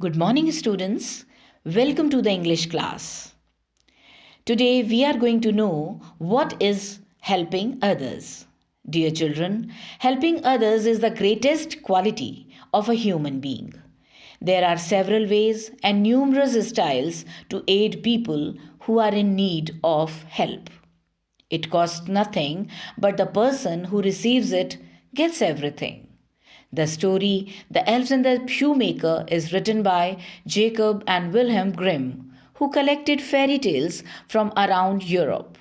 Good morning, students. Welcome to the English class. Today, we are going to know what is helping others. Dear children, helping others is the greatest quality of a human being. There are several ways and numerous styles to aid people who are in need of help. It costs nothing, but the person who receives it gets everything. The story, The Elves and the Shoemaker, is written by Jacob and Wilhelm Grimm, who collected fairy tales from around Europe.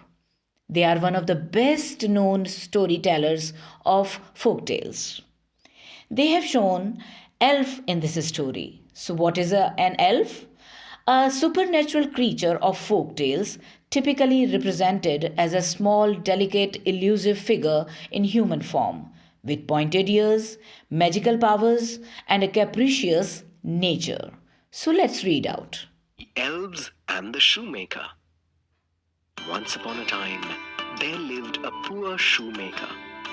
They are one of the best known storytellers of folk tales. They have shown elf in this story. So, what is an elf? A supernatural creature of folk tales, typically represented as a small, delicate, elusive figure in human form, with pointed ears, magical powers, and a capricious nature. So let's read out. The Elves and the Shoemaker. Once upon a time, there lived a poor shoemaker.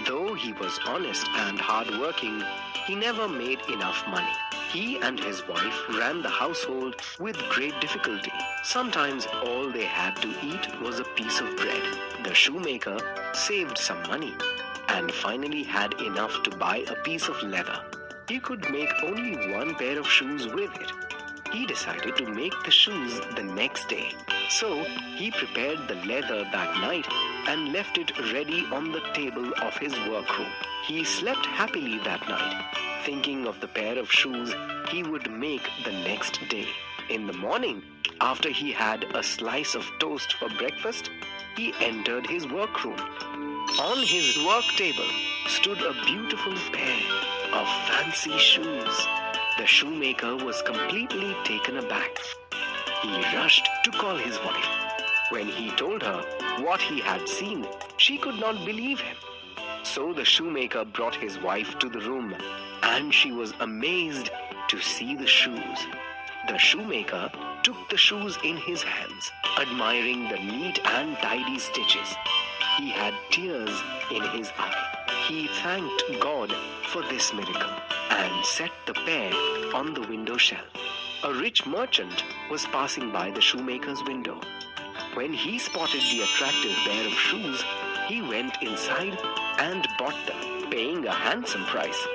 Though he was honest and hard-working, he never made enough money. He and his wife ran the household with great difficulty. Sometimes all they had to eat was a piece of bread. The shoemaker saved some money and finally had enough to buy a piece of leather. He could make only one pair of shoes with it. He decided to make the shoes the next day. So he prepared the leather that night and left it ready on the table of his workroom. He slept happily that night, thinking of the pair of shoes he would make the next day. In the morning, after he had a slice of toast for breakfast, he entered his workroom. On his work table stood a beautiful pair of fancy shoes. The shoemaker was completely taken aback. He rushed to call his wife. When he told her what he had seen, she could not believe him. So the shoemaker brought his wife to the room, and she was amazed to see the shoes. The shoemaker took the shoes in his hands, admiring the neat and tidy stitches. He had tears in his eye. He thanked God for this miracle and set the pair on the window shelf. A rich merchant was passing by the shoemaker's window. When he spotted the attractive pair of shoes, he went inside and bought them, paying a handsome price.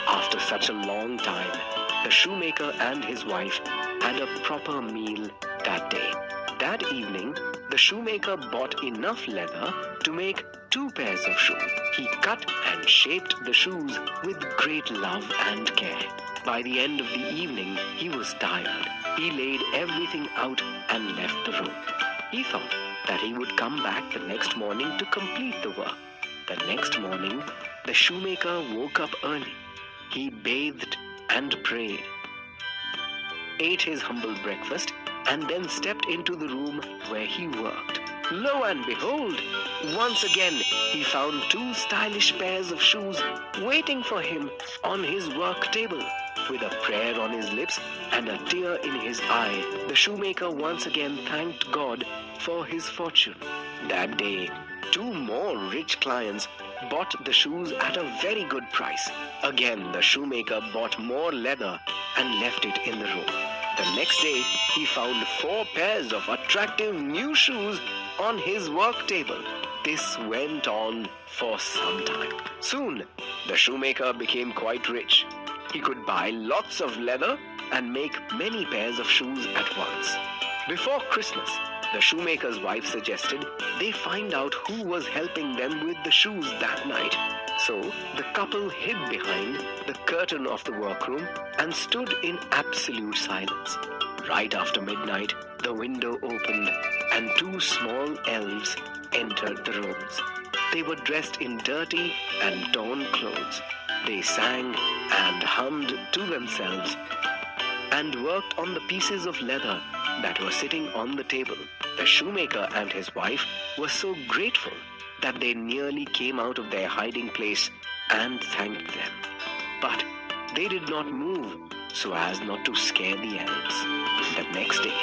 After such a long time, the shoemaker and his wife had a proper meal that day. That evening, the shoemaker bought enough leather to make 2 pairs of shoes. He cut and shaped the shoes with great love and care. By the end of the evening, he was tired. He laid everything out and left the room. He thought that he would come back the next morning to complete the work. The next morning, the shoemaker woke up early. He bathed and prayed, ate his humble breakfast, and then stepped into the room where he worked. Lo and behold, once again he found 2 stylish pairs of shoes waiting for him on his work table. With a prayer on his lips and a tear in his eye, the shoemaker once again thanked God for his fortune. That day, 2 more rich clients bought the shoes at a very good price. Again, the shoemaker bought more leather and left it in the room. The next day, he found 4 pairs of attractive new shoes on his work table. This went on for some time. Soon, the shoemaker became quite rich. He could buy lots of leather and make many pairs of shoes at once. Before Christmas, the shoemaker's wife suggested they find out who was helping them with the shoes that night. So the couple hid behind the curtain of the workroom and stood in absolute silence. Right after midnight, the window opened and 2 small elves entered the rooms. They were dressed in dirty and torn clothes. They sang and hummed to themselves and worked on the pieces of leather that were sitting on the table. The shoemaker and his wife were so grateful that they nearly came out of their hiding place and thanked them. But they did not move so as not to scare the elves. The next day,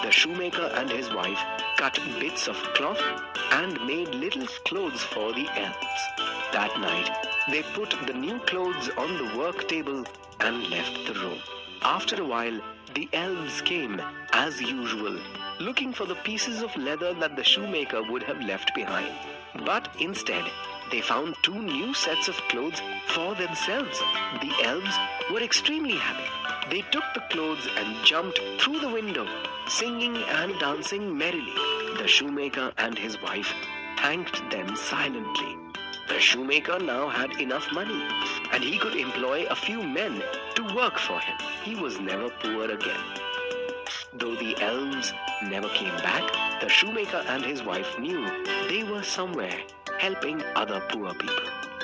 the shoemaker and his wife cut bits of cloth and made little clothes for the elves. That night, they put the new clothes on the work table and left the room. After a while, the elves came, as usual, looking for the pieces of leather that the shoemaker would have left behind. But instead, they found two new sets of clothes for themselves. The elves were extremely happy. They took the clothes and jumped through the window, singing and dancing merrily. The shoemaker and his wife thanked them silently. The shoemaker now had enough money, and he could employ a few men to work for him. He was never poor again. Though the elves never came back, the shoemaker and his wife knew they were somewhere helping other poor people.